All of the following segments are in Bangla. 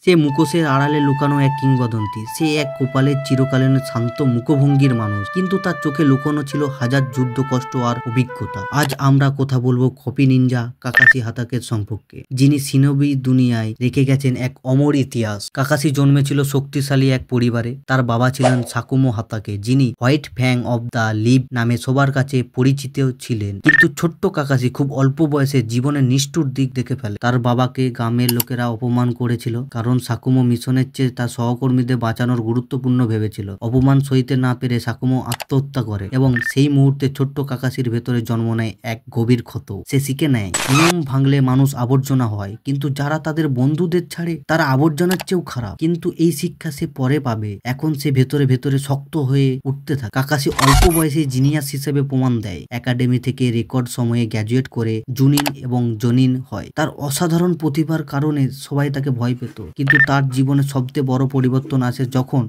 সে মুখোশের আড়ালে লুকানো এক কিংবদন্তি। সে এক কপালের চিরকালীন শান্ত মুখভঙ্গির মানুষ, কিন্তু তার চোখে লুকানো ছিল হাজার যুদ্ধ কষ্ট আর অভিজ্ঞতা। আজ আমরা কথা বলবো কপি নিনজা কাকাশি হাতাকের সম্পর্কে, যিনি সিনোবি দুনিয়ায় রেখে গেছেন এক অমর ইতিহাস। কাকাশি জন্মেছিল শক্তিশালী এক পরিবারে। তার বাবা ছিলেন সাকুমো হাতাকে, যিনি হোয়াইট ফ্যাং অব দ্য লিভ নামে সবার কাছে পরিচিত ছিলেন। কিন্তু ছোট্ট কাকাশি খুব অল্প বয়সে জীবনের নিষ্ঠুর দিক দেখে ফেলে। তার বাবাকে গ্রামের লোকেরা অপমান করেছিল, কারণ সাকুমো মিশনের চেয়ে তার সহকর্মীদের বাঁচানোর গুরুত্বপূর্ণ ভেবেছিল। অপমান সইতে না পেরে সাকুমো আত্মহত্যা করে এবং সেই মুহূর্তে ছোট্ট কাকাশির ভেতরে জন্ম নেয় এক গভীর ক্ষত। সে শিখে নেয় নিয়ম ভাঙলে মানুষ আবর্জনা হয়, কিন্তু যারা তাদের বন্ধুদের ছাড়ে তারা আবর্জনার চেয়েও খারাপ। কিন্তু এই শিক্ষা সে পরে পাবে, এখন সে ভেতরে ভেতরে শক্ত হয়ে উঠতে থাকে। কাকাশি অল্প বয়সে জিনিয়াস হিসেবে প্রমাণ দেয়। একাডেমি থেকে রেকর্ড সময়ে গ্র্যাজুয়েট করে জুনিন এবং জনিন হয়। তার অসাধারণ প্রতিভার কারণে সবাই তাকে ভয় পেত, কিন্তু তার জীবনে সবচেয়ে বড় পরিবর্তন আসে যখন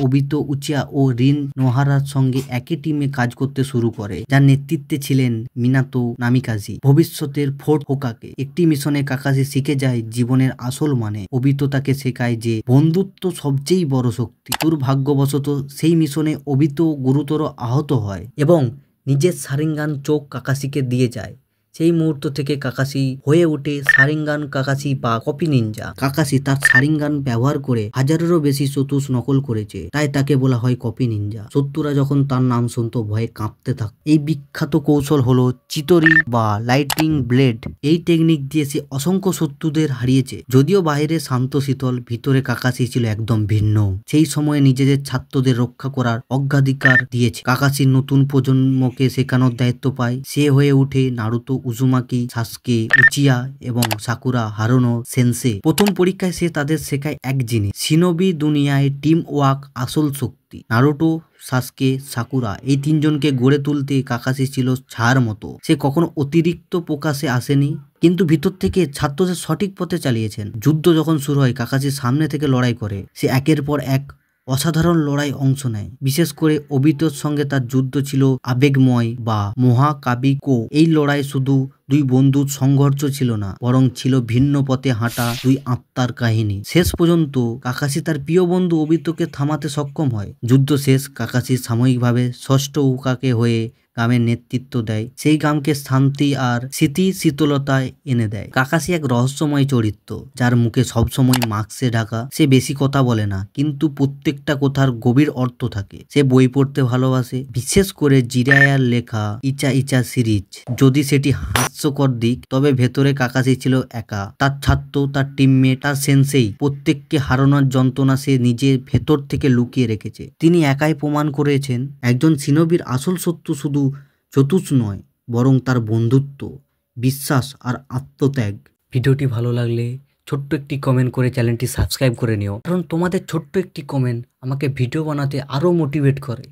ওবিতো উচিয়া ও রিন নোহারার সঙ্গে একই টিমে কাজ করতে শুরু করে, যার নেতৃত্বে ছিলেন মিনাতো নামিকাজি, ভবিষ্যতের ফোর্ট হোকাকে। একটি মিশনে কাকাশি শিখে যায় জীবনের আসল মানে। ওবিতো তাকে শেখায় যে বন্ধুত্ব সবচেয়ে বড় শক্তি। দুর্ভাগ্যবশত সেই মিশনে ওবিতো গুরুতর আহত হয় এবং নিজের শারিঙ্গান চোখ কাকাশিকে দিয়ে যায়। সেই মুহূর্ত থেকে কাকাশি হয়ে ওঠে শারিঙ্গান কাকাশি বা কপি নিনজা। কাকাশি তার শারিঙ্গান ব্যবহার করে হাজারেরও বেশি শত্রু নকল করেছে, তাই তাকে বলা হয় কপি নিনজা। শত্রুরা যখন তার নাম শুনতো ভয়ে কাঁপতে থাকত। এই বিখ্যাত কৌশল হলো চিতরি বা লাইটিং ব্লেড। এই টেকনিক দিয়ে সে অসংখ্য শত্রুদের হারিয়েছে। যদিও বাইরে শান্ত শীতল, ভিতরে কাকাশি ছিল একদম ভিন্ন। সেই সময়ে নিজেদের ছাত্রদের রক্ষা করার অগ্রাধিকার দিয়েছে। কাকাশি নতুন প্রজন্মকে শেখানোর দায়িত্ব পায়। সে হয়ে ওঠে নারুতো উজুমাকি, সাসকে উচিয়া এবং সাকুরা হারুনো সেন্সে। প্রথম পরীক্ষায় সে তাদের শেখায় এক জিনিস: সিনোবি দুনিয়ায় টিম ওয়ার্ক আসল শক্তি। নারুতো, সাসকে, সাকুরা এই তিনজনকে গড়ে তুলতে কাকাশি ছিল ছায়ার মতো। সে কখনো অতিরিক্ত প্রকাশে আসেনি, কিন্তু ভিতর থেকে ছাত্রদের সঠিক পথে চালিয়েছেন। যুদ্ধ যখন শুরু হয় কাকাশি সামনে থেকে লড়াই করে। সে একের পর এক অসাধারণ লড়াই অংশ নেয়। বিশেষ করে ওবিতোর সঙ্গে তার যুদ্ধ ছিল আবেগময় বা মহাকাবিকো। এই লড়াই শুধু দুই বন্ধুর সংঘর্ষ ছিল না, বরং ছিল ভিন্ন পথে হাঁটা দুই আত্মার কাহিনী। শেষ পর্যন্ত কাকাশি তার প্রিয় বন্ধু ওবিতোকে থামাতে সক্ষম হয়। যুদ্ধ শেষ, কাকাশি সাময়িকভাবে ষষ্ঠ উকাকে হয়ে গ্রামের নেতৃত্ব দেয়। সেই গ্রামকে শান্তি আর স্মৃতি শীতলতায় এনে দেয়। কাকাশি এক রহস্যময় চরিত্র, যার মুখে সবসময় মাস্কে ঢাকা। সে বেশি কথা বলে না, কিন্তু প্রত্যেকটা কথার গভীর অর্থ থাকে। সে বই পড়তে ভালোবাসে, বিশেষ করে জিরায়ার লেখা ইচা ইচা সিরিজ। যদি সেটি হাস্যকর দিক, তবে ভেতরে কাকাশি ছিল একা। তার ছাত্র, তার টিমমেট, তার সেন্সেই প্রত্যেককে হারানোর যন্ত্রণা সে নিজের ভেতর থেকে লুকিয়ে রেখেছে। তিনি একাই প্রমাণ করেছেন একজন সিনোবির আসল শত্রু শুধু চতুষ নয়, বরং তার বন্ধুত্ব, বিশ্বাস আর আত্মত্যাগ। ভিডিওটি ভালো লাগলে ছোট্ট একটি কমেন্ট করে চ্যানেলটি সাবস্ক্রাইব করে নিও, কারণ তোমাদের ছোট্ট একটি কমেন্ট আমাকে ভিডিও বানাতে আরও মোটিভেট করে।